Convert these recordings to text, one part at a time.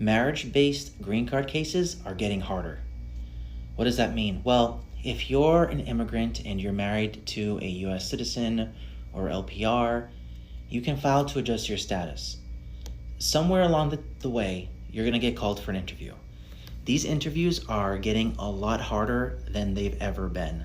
Marriage-based green card cases are getting harder. What does that mean? Well, if you're an immigrant and you're married to a US citizen or LPR, you can file to adjust your status. Somewhere along the way, you're going to get called for an interview. These interviews are getting a lot harder than they've ever been.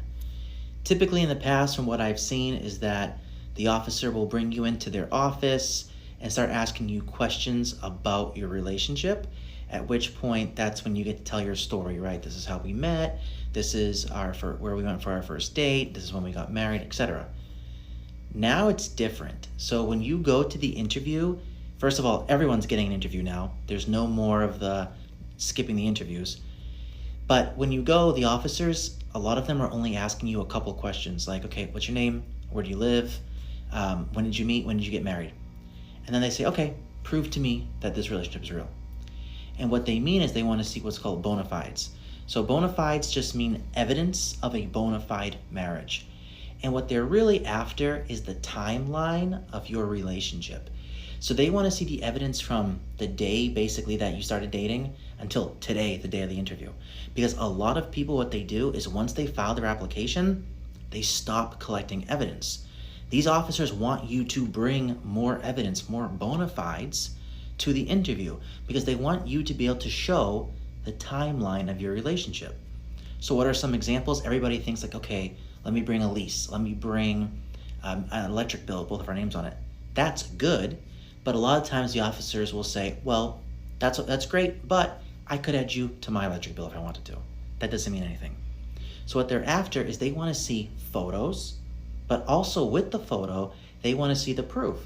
Typically in the past, from what I've seen, is that the officer will bring you into their office and start asking you questions about your relationship, at which point that's when you get to tell your story, right? This is how we met, this is where we went for our first date, this is when we got married, etc. Now it's different. So when you go to the interview, first of all, everyone's getting an interview now. There's no more of the skipping the interviews. But when you go, the officers, a lot of them are only asking you a couple questions like, okay, what's your name? Where do you live? When did you meet? When did you get married? And then they say, okay, prove to me that this relationship is real. And what they mean is they want to see what's called bona fides. So bona fides just mean evidence of a bona fide marriage. And what they're really after is the timeline of your relationship. So they want to see the evidence from the day basically that you started dating until today, the day of the interview. Because a lot of people, what they do is once they file their application, they stop collecting evidence. These officers want you to bring more evidence, more bona fides to the interview because they want you to be able to show the timeline of your relationship. So what are some examples? Everybody thinks like, okay, let me bring a lease. Let me bring an electric bill with both of our names on it. That's good, but a lot of times the officers will say, well, that's great, but I could add you to my electric bill if I wanted to. That doesn't mean anything. So what they're after is they want to see photos, but also with the photo, they want to see the proof.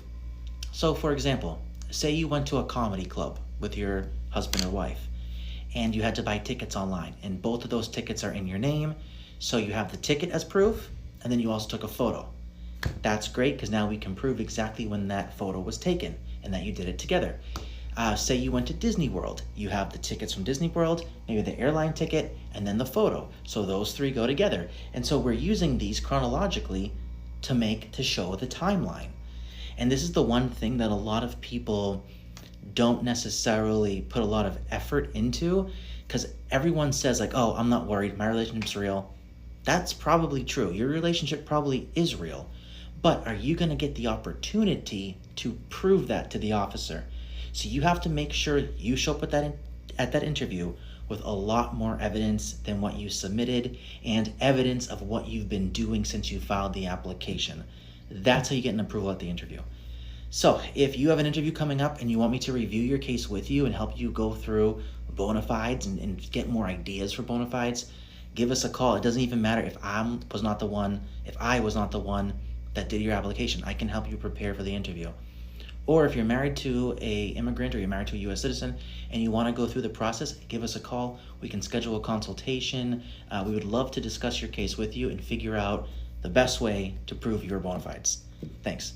So for example, say you went to a comedy club with your husband or wife and you had to buy tickets online and both of those tickets are in your name. So you have the ticket as proof and then you also took a photo. That's great because now we can prove exactly when that photo was taken and that you did it together. Say you went to Disney World. You have the tickets from Disney World, maybe the airline ticket, and then the photo. So those three go together. And so we're using these chronologically to show the timeline. And this is the one thing that a lot of people don't necessarily put a lot of effort into because everyone says like, oh, I'm not worried, my relationship's real. That's probably true. Your relationship probably is real. But are you going to get the opportunity to prove that to the officer? So you have to make sure you show up at that interview with a lot more evidence than what you submitted and evidence of what you've been doing since you filed the application. That's how you get an approval at the interview. So if you have an interview coming up and you want me to review your case with you and help you go through bona fides and get more ideas for bona fides, give us a call. It doesn't even matter if I was not the one that did your application. I can help you prepare for the interview. Or if you're married to a immigrant or you're married to a US citizen and you want to go through the process, give us a call. We can schedule a consultation. We would love to discuss your case with you and figure out the best way to prove your bona fides. Thanks.